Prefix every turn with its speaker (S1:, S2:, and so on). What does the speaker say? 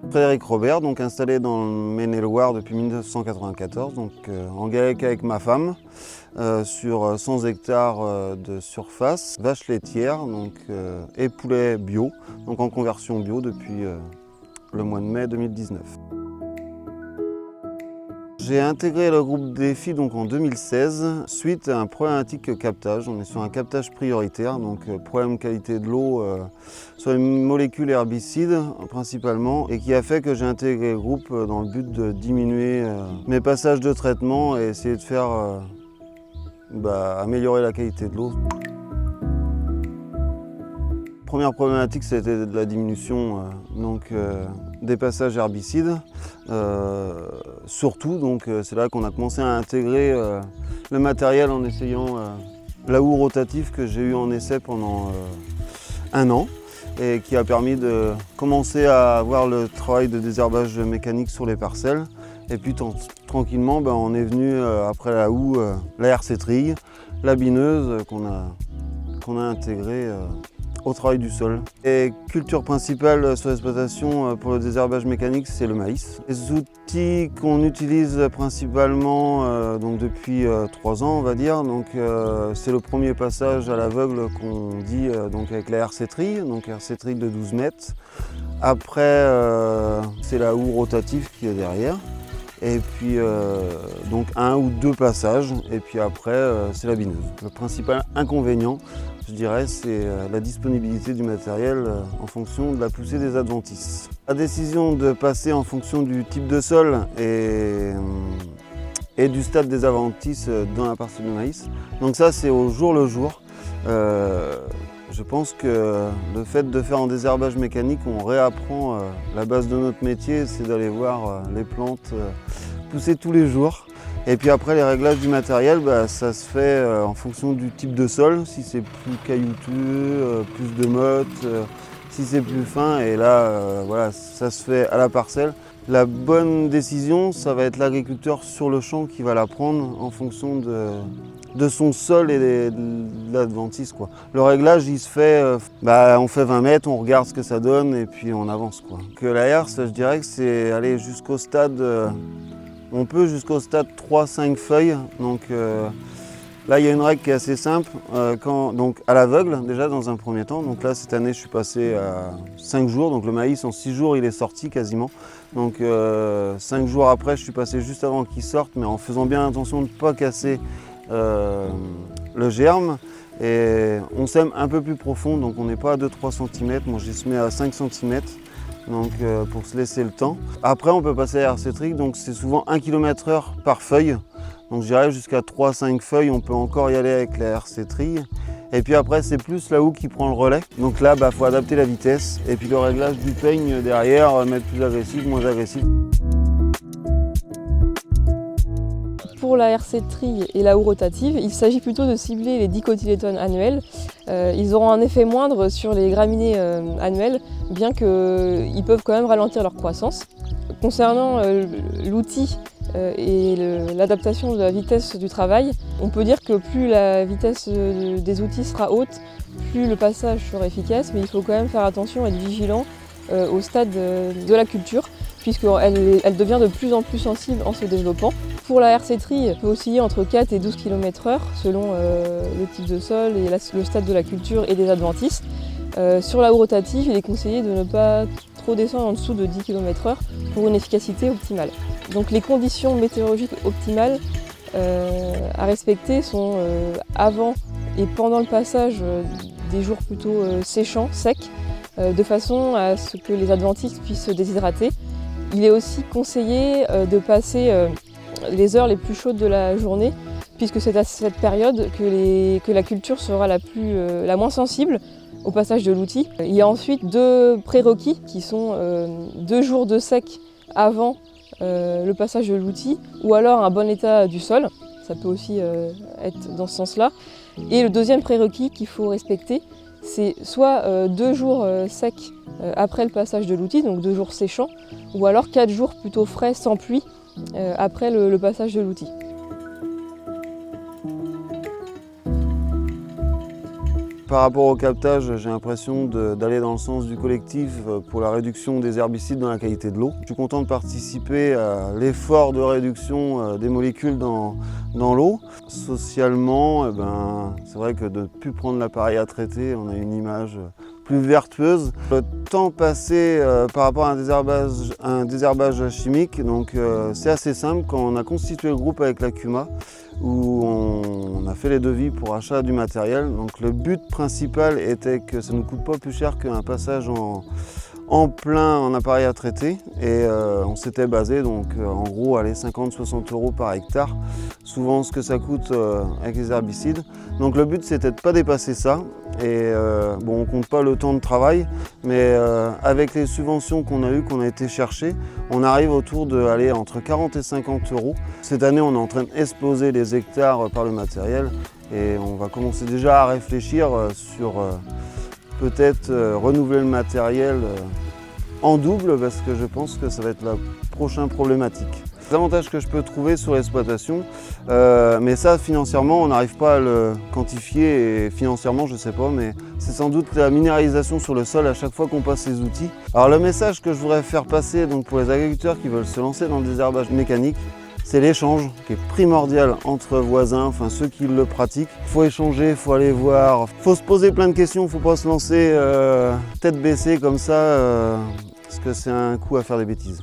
S1: Frédéric Robert, donc installé dans le Maine-et-Loire depuis 1994, donc en GAEC avec ma femme, sur 100 hectares de surface, vaches laitières et poulets bio, donc en conversion bio depuis le mois de mai 2019. J'ai intégré le groupe Défi donc en 2016 suite à un problématique captage. On est sur un captage prioritaire, donc problème qualité de l'eau sur les molécules herbicides principalement, et qui a fait que j'ai intégré le groupe dans le but de diminuer mes passages de traitement et essayer de faire améliorer la qualité de l'eau. Première problématique, c'était de la diminution des passages herbicides. Surtout, c'est là qu'on a commencé à intégrer le matériel en essayant la houe rotative que j'ai eu en essai pendant 1 an et qui a permis de commencer à avoir le travail de désherbage mécanique sur les parcelles. Et puis tranquillement, on est venu après la houe, la RC Trille, la bineuse qu'on a intégrée au travail du sol. Les cultures principales sur l'exploitation pour le désherbage mécanique, c'est le maïs. Les outils qu'on utilise principalement depuis 3 ans, on va dire, c'est le premier passage à l'aveugle qu'on dit avec la RC Trille, RC Trille de 12 mètres. Après, c'est la houe rotative qui est derrière. Et puis 1 ou 2 passages, et puis après c'est la bineuse. Le principal inconvénient, je dirais, c'est la disponibilité du matériel en fonction de la poussée des adventices. La décision de passer en fonction du type de sol et du stade des adventices dans la parcelle de maïs. Donc ça, c'est au jour le jour. Je pense que le fait de faire en désherbage mécanique, on réapprend la base de notre métier, c'est d'aller voir les plantes pousser tous les jours. Et puis après, les réglages du matériel, ça se fait en fonction du type de sol. Si c'est plus caillouteux, plus de motte, si c'est plus fin. Et là, ça se fait à la parcelle. La bonne décision, ça va être l'agriculteur sur le champ qui va la prendre en fonction de son sol et de l'adventice. Le réglage, il se fait, on fait 20 mètres, on regarde ce que ça donne et puis on avance. Que la herse, je dirais que c'est aller jusqu'au stade, on peut jusqu'au stade 3-5 feuilles. Là, il y a une règle qui est assez simple, à l'aveugle déjà dans un premier temps. Donc là, cette année, je suis passé à 5 jours. Donc le maïs, en 6 jours, il est sorti quasiment. 5 jours après, je suis passé juste avant qu'il sorte, mais en faisant bien attention de ne pas casser le germe. Et on sème un peu plus profond, donc on n'est pas à 2-3 cm. Moi, je se mets à 5 cm. Pour se laisser le temps. Après, on peut passer à RC Trille, donc c'est souvent 1 km/h par feuille. Donc je dirais jusqu'à 3-5 feuilles, on peut encore y aller avec la RC Trille. Et puis après, c'est plus la houe qui prend le relais. Donc là, faut adapter la vitesse. Et puis le réglage du peigne derrière, mettre plus agressif, moins agressif.
S2: Pour la RC Trille et la houe rotative, il s'agit plutôt de cibler les dicotylédones annuels. Ils auront un effet moindre sur les graminées annuelles, bien qu'ils peuvent quand même ralentir leur croissance. Concernant l'outil et l'adaptation de la vitesse du travail, on peut dire que plus la vitesse des outils sera haute, plus le passage sera efficace, mais il faut quand même faire attention et être vigilant au stade de la culture, puisqu'elle devient de plus en plus sensible en se développant. Pour la RC Trille, elle peut osciller entre 4 et 12 km/h selon le type de sol et le stade de la culture et des adventices. Sur la houe rotative, il est conseillé de ne pas trop descendre en dessous de 10 km/h pour une efficacité optimale. Donc les conditions météorologiques optimales à respecter sont avant et pendant le passage des jours plutôt séchants, secs, de façon à ce que les adventices puissent se déshydrater. Il est aussi conseillé de passer les heures les plus chaudes de la journée, puisque c'est à cette période que la culture sera la moins sensible au passage de l'outil. Il y a ensuite 2 prérequis qui sont 2 jours de sec avant le passage de l'outil, ou alors un bon état du sol, ça peut aussi être dans ce sens-là. Et le deuxième prérequis qu'il faut respecter, c'est soit 2 jours secs après le passage de l'outil, donc 2 jours séchants, ou alors 4 jours plutôt frais sans pluie après le passage de l'outil.
S1: Par rapport au captage, j'ai l'impression d'aller dans le sens du collectif pour la réduction des herbicides dans la qualité de l'eau. Je suis content de participer à l'effort de réduction des molécules dans l'eau. Socialement, c'est vrai que de ne plus prendre l'appareil à traiter, on a une image plus vertueuse. Le temps passé par rapport à un désherbage chimique, c'est assez simple. Quand on a constitué le groupe avec la CUMA, où on a fait les devis pour achat du matériel, donc le but principal était que ça ne coûte pas plus cher qu'un passage en plein en appareil à traiter, et on s'était basé en gros 50-60 € par hectare, souvent ce que ça coûte avec les herbicides. Donc le but c'était de ne pas dépasser ça, et on ne compte pas le temps de travail, mais avec les subventions qu'on a eues, qu'on a été chercher, on arrive autour de entre 40 et 50 €. Cette année on est en train d'exploser les hectares par le matériel, et on va commencer déjà à réfléchir sur peut-être renouveler le matériel en double, parce que je pense que ça va être la prochaine problématique. Les avantages que je peux trouver sur l'exploitation, mais ça financièrement on n'arrive pas à le quantifier, et financièrement je ne sais pas, mais c'est sans doute la minéralisation sur le sol à chaque fois qu'on passe les outils. Alors le message que je voudrais faire passer pour les agriculteurs qui veulent se lancer dans le désherbage mécanique, c'est l'échange qui est primordial entre voisins, ceux qui le pratiquent. Il faut échanger, il faut aller voir, il faut se poser plein de questions, il ne faut pas se lancer tête baissée comme ça, parce que c'est un coup à faire des bêtises.